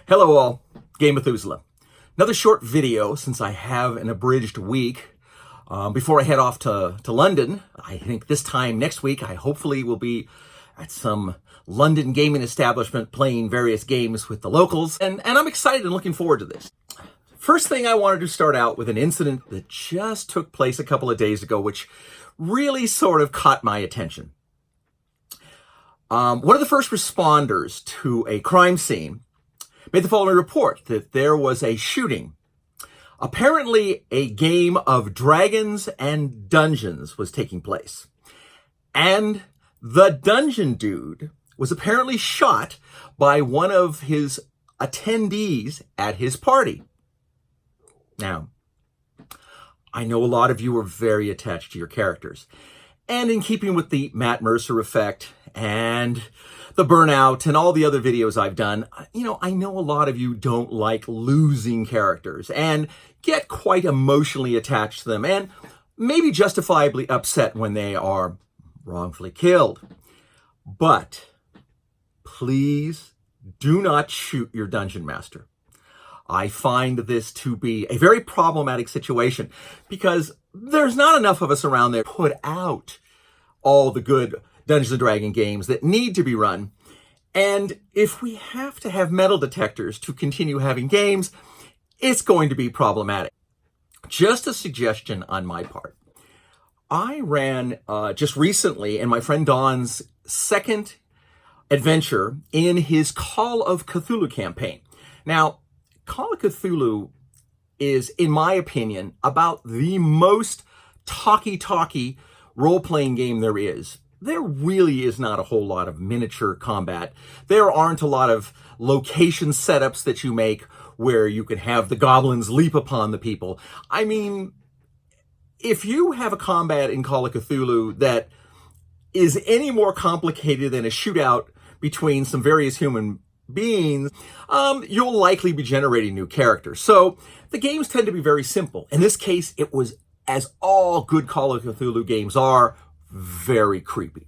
Hello all, Game Methuselah. Another short video since I have an abridged week before I head off to London. I think this time next week I hopefully will be at some London gaming establishment playing various games with the locals, and I'm excited and looking forward to this. First thing, I wanted to start out with an incident that just took place a couple of days ago, which really sort of caught my attention. One of the first responders to a crime scene made the following report that there was a shooting. Apparently, a game of Dragons and Dungeons was taking place. And the dungeon dude was apparently shot by one of his attendees at his party. Now, I know a lot of you are very attached to your characters. And in keeping with the Matt Mercer effect and the burnout and all the other videos I've done, I know a lot of you don't like losing characters and get quite emotionally attached to them and maybe justifiably upset when they are wrongfully killed. But please do not shoot your dungeon master. I find this to be a very problematic situation because there's not enough of us around there to put out all the good Dungeons & Dragons games that need to be run. And if we have to have metal detectors to continue having games, it's going to be problematic. Just a suggestion on my part. I ran just recently in my friend Don's second adventure in his Call of Cthulhu campaign. Now, Call of Cthulhu is, in my opinion, about the most talky role-playing game there is. There really is not a whole lot of miniature combat. There aren't a lot of location setups that you make where you can have the goblins leap upon the people. I mean, if you have a combat in Call of Cthulhu that is any more complicated than a shootout between some various human beings, you'll likely be generating new characters. So the games tend to be very simple. In this case, it was, as all good Call of Cthulhu games are, very creepy.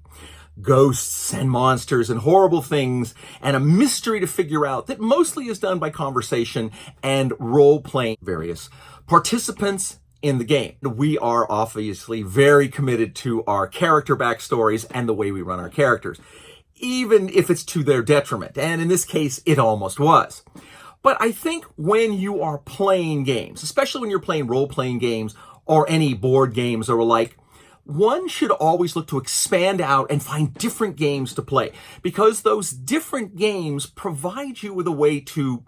Ghosts and monsters and horrible things and a mystery to figure out that mostly is done by conversation and role-playing various participants in the game. We are obviously very committed to our character backstories and the way we run our characters, even if it's to their detriment. And in this case, it almost was. But I think when you are playing games, especially when you're playing role-playing games or any board games or alike, one should always look to expand out and find different games to play, because those different games provide you with a way to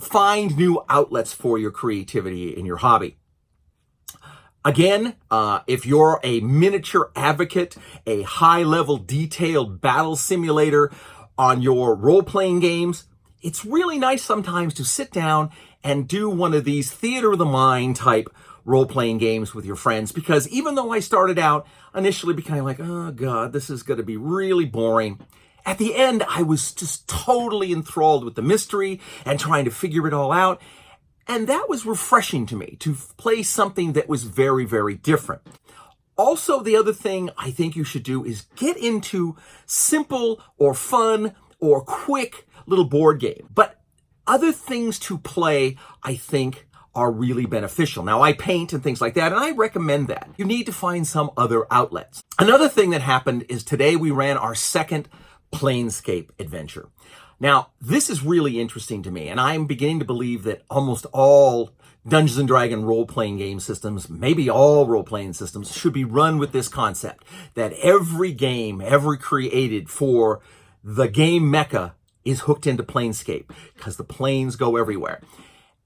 find new outlets for your creativity in your hobby. Again, if you're a miniature advocate, a high-level detailed battle simulator on your role-playing games, it's really nice sometimes to sit down and do one of these theater of the mind type role-playing games with your friends, because even though I started out initially becoming like, oh God, this is going to be really boring, at the end I was just totally enthralled with the mystery and trying to figure it all out. And that was refreshing to me, to play something that was very, very different. Also, the other thing I think you should do is get into simple or fun or quick little board game. But other things to play, I think, are really beneficial. Now, I paint and things like that, and I recommend that. You need to find some other outlets. Another thing that happened is today we ran our second Planescape adventure. Now, this is really interesting to me, and I'm beginning to believe that almost all Dungeons & Dragons role-playing game systems, maybe all role-playing systems, should be run with this concept, that every game ever created for the game mecha is hooked into Planescape, because the planes go everywhere.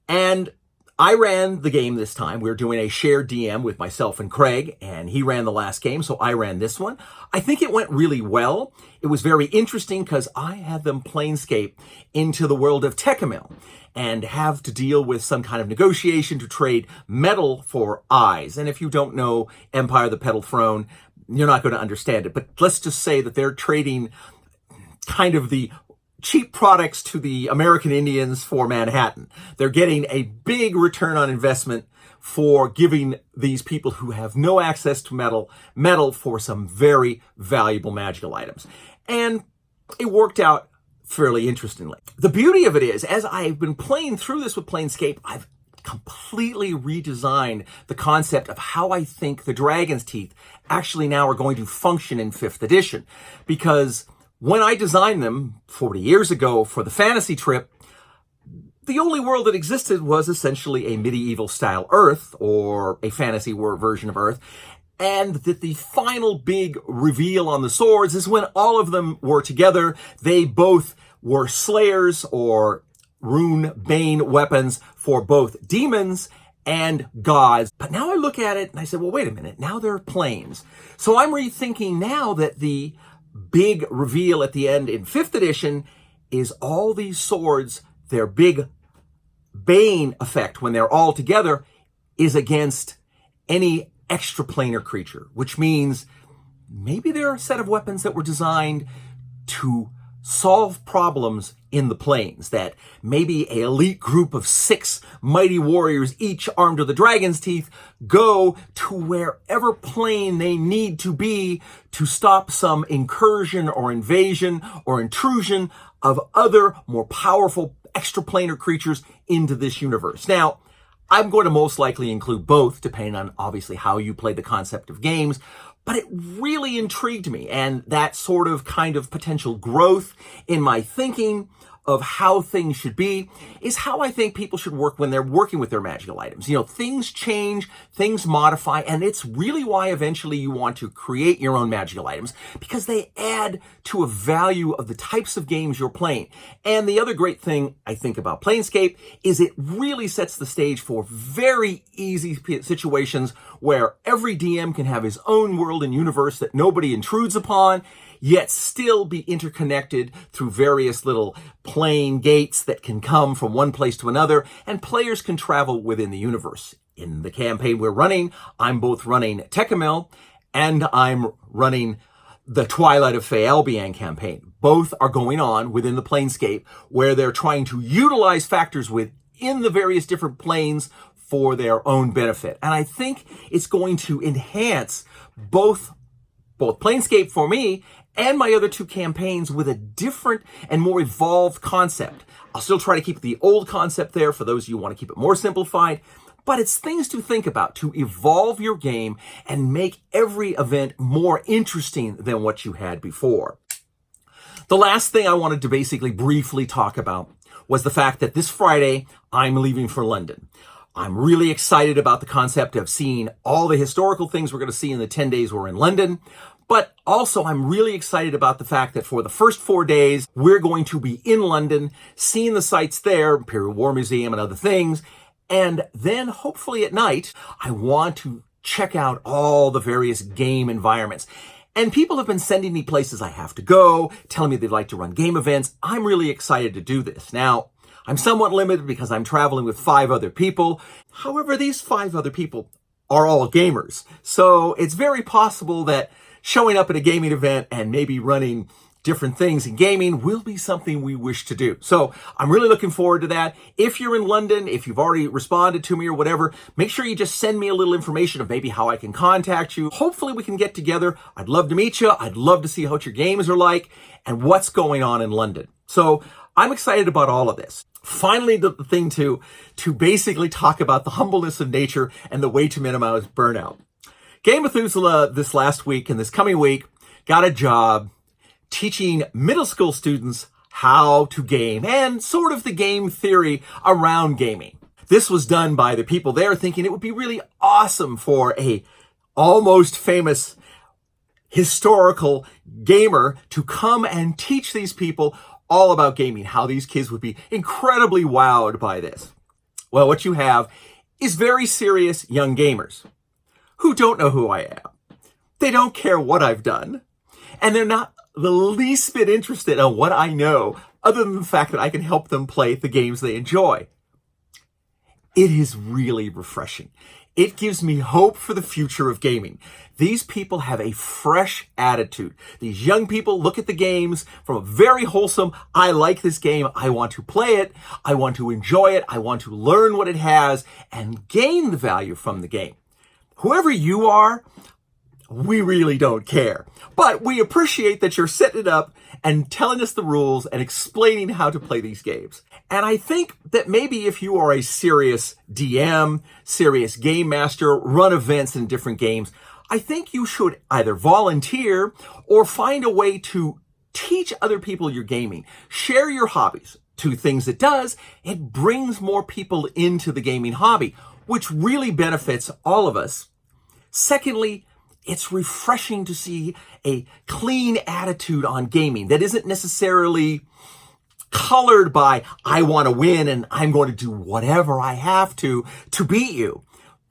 And I ran the game this time. We were doing a shared DM with myself and Craig, and he ran the last game, so I ran this one. I think it went really well. It was very interesting because I had them Planescape into the world of Tecumil and have to deal with some kind of negotiation to trade metal for eyes. And if you don't know Empire of the Petal Throne, you're not going to understand it. But let's just say that they're trading kind of the cheap products to the American Indians for Manhattan. They're getting a big return on investment for giving these people who have no access to metal for some very valuable magical items. And it worked out fairly interestingly. The beauty of it is, as I've been playing through this with Planescape, I've completely redesigned the concept of how I think the Dragon's Teeth actually now are going to function in 5th edition. Because when I designed them 40 years ago for the fantasy trip, the only world that existed was essentially a medieval style Earth, or a fantasy version of Earth. And that the final big reveal on the swords is when all of them were together. They both were slayers or rune bane weapons for both demons and gods. But now I look at it and I said, well, wait a minute. Now they're planes. So I'm rethinking now that the big reveal at the end in 5th edition is all these swords, their big bane effect when they're all together is against any extraplanar creature, which means maybe there are a set of weapons that were designed to solve problems in the planes, that maybe an elite group of 6 mighty warriors, each armed with the Dragon's Teeth, go to wherever plane they need to be to stop some incursion or invasion or intrusion of other more powerful extraplanar creatures into this universe. Now, I'm going to most likely include both, depending on obviously how you play the concept of games, but it really intrigued me, and that sort of kind of potential growth in my thinking of how things should be is how I think people should work when they're working with their magical items. You know, things change, things modify, and it's really why eventually you want to create your own magical items, because they add to a value of the types of games you're playing. And the other great thing I think about Planescape is it really sets the stage for very easy situations where every DM can have his own world and universe that nobody intrudes upon, yet still be interconnected through various little plane gates that can come from one place to another, and players can travel within the universe. In the campaign we're running, I'm both running Tecumel and I'm running the Twilight of Fae Albion campaign. Both are going on within the Planescape, where they're trying to utilize factors within the various different planes for their own benefit. And I think it's going to enhance both Planescape for me and my other 2 campaigns with a different and more evolved concept. I'll still try to keep the old concept there for those of you who want to keep it more simplified, but it's things to think about to evolve your game and make every event more interesting than what you had before. The last thing I wanted to basically briefly talk about was the fact that this Friday I'm leaving for London. I'm really excited about the concept of seeing all the historical things we're going to see in the 10 days we're in London. But also, I'm really excited about the fact that for the first 4 days, we're going to be in London, seeing the sights there, Imperial War Museum and other things. And then hopefully at night, I want to check out all the various game environments. And people have been sending me places I have to go, telling me they'd like to run game events. I'm really excited to do this. Now, I'm somewhat limited because I'm traveling with 5 other people. However, these 5 other people are all gamers. So it's very possible that showing up at a gaming event and maybe running different things in gaming will be something we wish to do. So I'm really looking forward to that. If you're in London, if you've already responded to me or whatever, make sure you just send me a little information of maybe how I can contact you. Hopefully we can get together. I'd love to meet you. I'd love to see what your games are like and what's going on in London. So I'm excited about all of this. Finally, the thing to basically talk about the humbleness of nature and the way to minimize burnout. Game Methuselah this last week and this coming week got a job teaching middle school students how to game and sort of the game theory around gaming. This was done by the people there thinking it would be really awesome for a almost famous historical gamer to come and teach these people all about gaming, how these kids would be incredibly wowed by this. Well, what you have is very serious young gamers who don't know who I am. They don't care what I've done, and they're not the least bit interested in what I know, other than the fact that I can help them play the games they enjoy. It is really refreshing. It gives me hope for the future of gaming. These people have a fresh attitude. These young people look at the games from a very wholesome, I like this game, I want to play it, I want to enjoy it, I want to learn what it has, and gain the value from the game. Whoever you are, we really don't care. But we appreciate that you're setting it up and telling us the rules and explaining how to play these games. And I think that maybe if you are a serious DM, serious game master, run events in different games, I think you should either volunteer or find a way to teach other people your gaming. Share your hobbies. Two things it does, it brings more people into the gaming hobby, which really benefits all of us. Secondly, it's refreshing to see a clean attitude on gaming that isn't necessarily colored by, I want to win and I'm going to do whatever I have to beat you.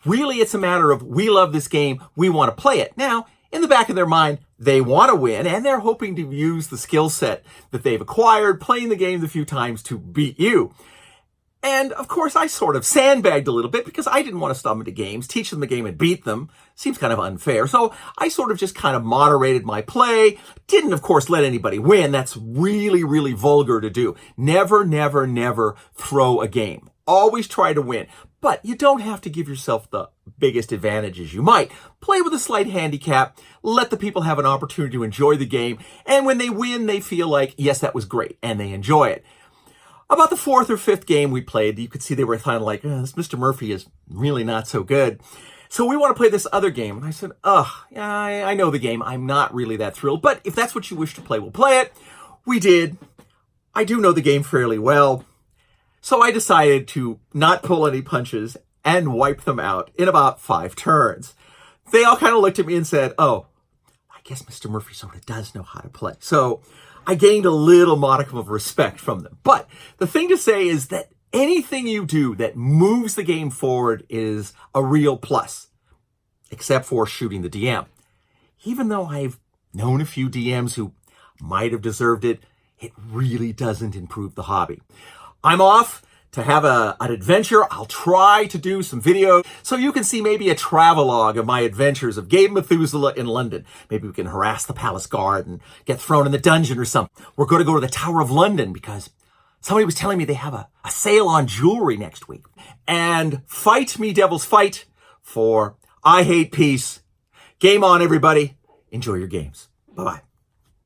Really, it's a matter of, we love this game, we want to play it. Now, in the back of their mind, they want to win, and they're hoping to use the skill set that they've acquired playing the game a few times to beat you. And, of course, I sort of sandbagged a little bit because I didn't want to stop them into games, teach them the game and beat them. Seems kind of unfair. So I sort of just kind of moderated my play. Didn't, of course, let anybody win. That's really, really vulgar to do. Never, never, never throw a game. Always try to win. But you don't have to give yourself the biggest advantages. You might play with a slight handicap, let the people have an opportunity to enjoy the game, and when they win, they feel like, yes, that was great, and they enjoy it. About the fourth or fifth game we played, you could see they were kind of like, this Mr. Murphy is really not so good. So we want to play this other game. And I said, yeah, I know the game. I'm not really that thrilled, but if that's what you wish to play, we'll play it. We did. I do know the game fairly well. So I decided to not pull any punches and wipe them out in about 5 turns. They all kind of looked at me and said, oh, I guess Mr. Murphy sort of does know how to play. So I gained a little modicum of respect from them. But the thing to say is that anything you do that moves the game forward is a real plus, except for shooting the DM. Even though I've known a few DMs who might have deserved it, it really doesn't improve the hobby. I'm off to have an adventure. I'll try to do some video so you can see maybe a travelogue of my adventures of Gabe Methuselah in London. Maybe we can harass the palace guard and get thrown in the dungeon or something. We're going to go to the Tower of London because somebody was telling me they have a sale on jewelry next week. And fight me, devils, fight, for I hate peace. Game on, everybody. Enjoy your games. Bye-bye.